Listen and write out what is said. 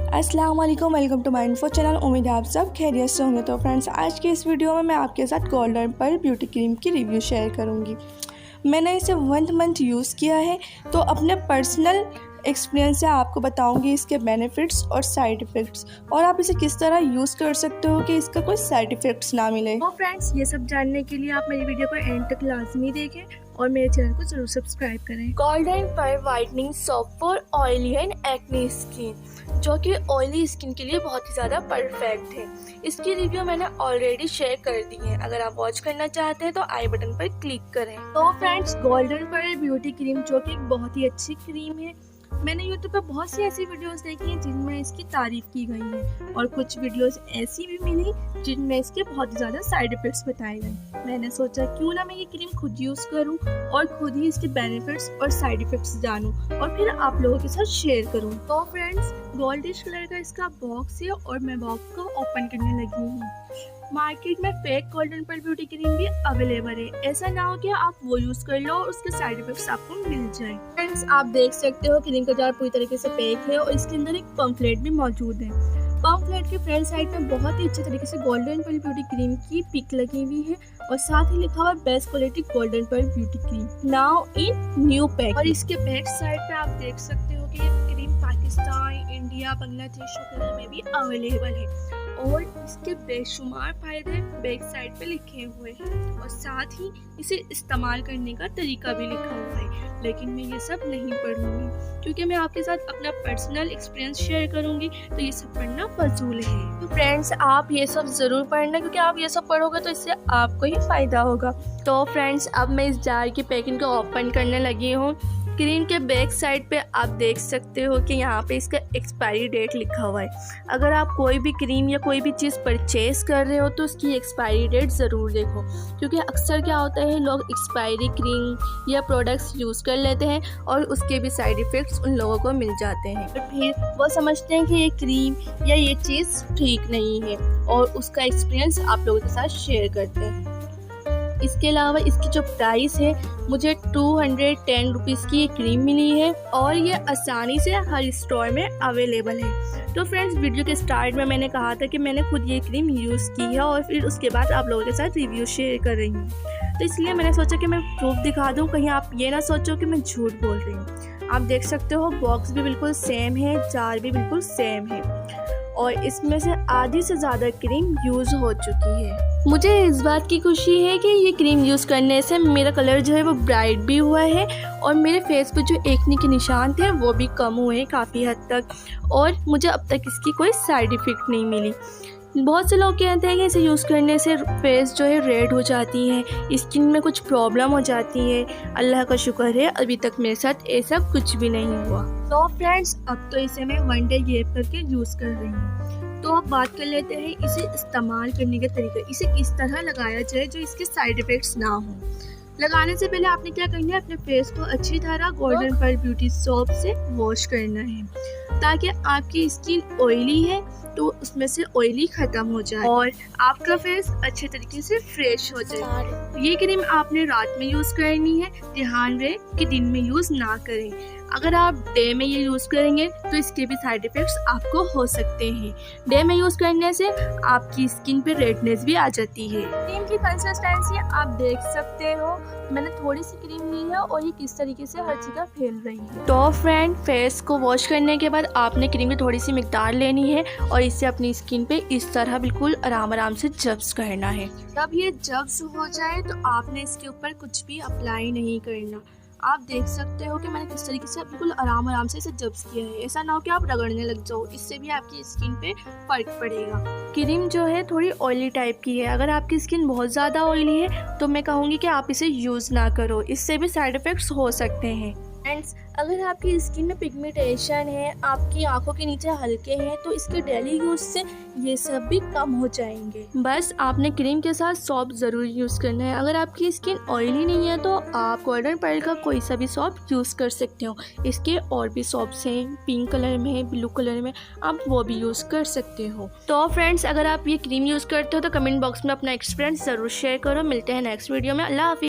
अस्सलाम वालेकुम, welcome to my info channel. उम्मीद है आप सब खैरियत से होंगे। तो फ्रेंड्स, आज के इस वीडियो में मैं आपके साथ गोल्डन पर्ल ब्यूटी क्रीम की रिव्यू शेयर करूंगी। मैंने इसे 1 मंथ यूज़ किया है, तो अपने पर्सनल एक्सपीरियंस से आपको बताऊंगी इसके बेनिफिट्स और साइड इफ़ेक्ट्स, और आप इसे किस तरह यूज़ कर सकते हो कि इसका कोई साइड इफ़ेक्ट्स ना मिले। तो फ्रेंड्स, ये सब जानने के लिए आप मेरी वीडियो को एंड तक लाजमी देखें और मेरे चैनल को जरूर सब्सक्राइब करें। Golden pearl whitening soap for oily and acne skin, जो कि ऑयली स्किन के लिए बहुत ही ज़्यादा परफेक्ट है। इसकी रिव्यू मैंने ऑलरेडी शेयर कर दी है। अगर आप वॉच करना चाहते हैं तो आई बटन पर क्लिक करें। तो friends, golden Perl beauty cream जो कि एक बहुत ही अच्छी क्रीम है। मैंने यूट्यूब पर बहुत सी ऐसी वीडियोस देखी हैं जिनमें इसकी तारीफ की गई है, और कुछ वीडियोस ऐसी भी मिली जिनमें इसके बहुत ज़्यादा साइड इफ़ेक्ट्स बताए गए। मैंने सोचा क्यों ना मैं ये क्रीम खुद यूज़ करूं और खुद ही इसके बेनिफिट्स और साइड इफ़ेक्ट्स जानूं और फिर आप लोगों के साथ शेयर करूं। तो फ्रेंड्स, गोल्डिश कलर का इसका बॉक्स है और मैं बॉक्स को ओपन करने लगी हूँ। मार्केट में fake golden Perl beauty cream भी अवेलेबल है, ऐसा ना हो कि आप वो यूज़ कर लो और उसके साइड इफेक्ट्स आपको मिल जाए। फ्रेंड्स, आप देख सकते हो क्रीम का जार पूरी तरीके से पैक है और इसके अंदर एक पम्फलेट भी मौजूद है। पम्फलेट के फ्रंट साइड में बहुत ही अच्छे तरीके से गोल्डन पर्ल ब्यूटी क्रीम की पिक लगी हुई है और साथ ही लिखा हुआ best quality golden Perl beauty cream now in new pack. और इसके बैक साइड पे आप देख सकते हो कि ये क्रीम पाकिस्तान, इंडिया, बांग्लादेश वगैरह में भी अवेलेबल है और इसके बेशुमार फायदे बैक साइड पे लिखे हुए हैं और साथ ही इसे इस्तेमाल करने का तरीका भी लिखा हुआ है। लेकिन मैं ये सब नहीं पढ़ूंगी क्योंकि मैं आपके साथ अपना पर्सनल एक्सपीरियंस शेयर करूंगी, तो ये सब पढ़ना फजूल है। तो फ्रेंड्स, आप ये सब ज़रूर पढ़ना, क्योंकि आप ये सब पढ़ोगे तो इससे आपको ही फ़ायदा होगा। तो फ्रेंड्स, अब मैं इस जार की पैकिंग को ओपन करने लगी हूँ। क्रीम के बैक साइड पे आप देख सकते हो कि यहाँ पे इसका एक्सपायरी डेट लिखा हुआ है। अगर आप कोई भी क्रीम या कोई भी चीज़ परचेज़ कर रहे हो तो उसकी एक्सपायरी डेट ज़रूर देखो, क्योंकि अक्सर क्या होता है, लोग एक्सपायरी क्रीम या प्रोडक्ट्स यूज़ कर लेते हैं और उसके भी साइड इफ़ेक्ट्स उन लोगों को मिल जाते हैं। तो फिर वो समझते हैं कि ये क्रीम या ये चीज़ ठीक नहीं है और उसका एक्सपीरियंस आप लोगों के साथ शेयर करते हैं। इसके अलावा इसकी जो प्राइस है, मुझे 210 रुपीज़ की ये क्रीम मिली है और ये आसानी से हर स्टोर में अवेलेबल है। तो फ्रेंड्स, वीडियो के स्टार्ट में मैंने कहा था कि मैंने खुद ये क्रीम यूज़ की है और फिर उसके बाद आप लोगों के साथ रिव्यू शेयर कर रही हूँ। तो इसलिए मैंने सोचा कि मैं प्रूफ दिखा दूँ, कहीं आप ये ना सोचो कि मैं झूठ बोल रही हूँ। आप देख सकते हो बॉक्स भी बिल्कुल सेम है, जार भी बिल्कुल सेम है और इसमें से आधी से ज़्यादा क्रीम यूज़ हो चुकी है। मुझे इस बात की खुशी है कि ये क्रीम यूज़ करने से मेरा कलर जो है वो ब्राइट भी हुआ है और मेरे फेस पे जो एक्ने के निशान थे वो भी कम हुए काफ़ी हद तक, और मुझे अब तक इसकी कोई साइड इफ़ेक्ट नहीं मिली। बहुत से लोग कहते हैं कि इसे यूज़ करने से फेस जो है रेड हो जाती है, स्किन में कुछ प्रॉब्लम हो जाती है। अल्लाह का शुक्र है अभी तक मेरे साथ ऐसा कुछ भी नहीं हुआ। तो फ्रेंड्स, अब तो इसे मैं 1 डे गैप करके यूज़ कर रही हूँ। तो अब बात कर लेते हैं इसे इस्तेमाल करने का तरीका, इसे किस तरह लगाया जाए जो इसके साइड इफ़ेक्ट्स ना हो। लगाने से पहले आपने क्या करना है, अपने फेस को अच्छी तरह गोल्डन पर्ल ब्यूटी सोप से वॉश करना है, ताकि आपकी स्किन ऑयली है तो उसमें से ऑयली ख़त्म हो जाए और आपका फेस अच्छे तरीके से फ्रेश हो जाए। ये क्रीम आपने रात में यूज़ करनी है, ध्यान रहे कि दिन में यूज़ ना करें। अगर आप डे में ये यूज़ करेंगे तो इसके भी साइड इफ़ेक्ट्स आपको हो सकते हैं। डे में यूज़ करने से आपकी स्किन पे रेडनेस भी आ जाती है। क्रीम की कंसिस्टेंसी आप देख सकते हो, मैंने थोड़ी सी क्रीम ली है और ये किस तरीके से हर जगह फैल रही है। तो फ्रेंड, फेस को वॉश करने के बाद आपने क्रीम की थोड़ी सी मिकदार लेनी है और इसे अपनी स्किन पे इस तरह बिल्कुल आराम से जब्स करना है। जब ये जब्स हो जाए तो आपने इसके ऊपर कुछ भी अप्लाई नहीं करना। आप देख सकते हो कि मैंने किस तरीके से बिल्कुल आराम से इसे जब्स किया है। ऐसा ना हो कि आप रगड़ने लग जाओ, इससे भी आपकी स्किन पे फर्क पड़ेगा। क्रीम जो है थोड़ी ऑयली टाइप की है, अगर आपकी स्किन बहुत ज़्यादा ऑयली है तो मैं कहूँगी कि आप इसे यूज़ ना करो, इससे भी साइड इफ़ेक्ट्स हो सकते हैं। फ्रेंड्स, अगर आपकी स्किन में पिगमेंटेशन है, आपकी आंखों के नीचे हल्के हैं, तो इसके डेली यूज़ से ये सब भी कम हो जाएंगे। बस आपने क्रीम के साथ सॉप ज़रूर यूज़ करना है। अगर आपकी स्किन ऑयली नहीं है तो आप गोल्डन पर्ल का कोई सा भी सॉप यूज़ कर सकते हो। इसके और भी सॉप्स हैं, पिंक कलर में है, ब्लू कलर में, आप वो भी यूज़ कर सकते हो। तो फ्रेंड्स, अगर आप ये क्रीम यूज़ करते हो तो कमेंट बॉक्स में अपना एक्सपीरियंस ज़रूर शेयर करो। मिलते हैं नेक्स्ट वीडियो में। अल्लाह हाफिज़।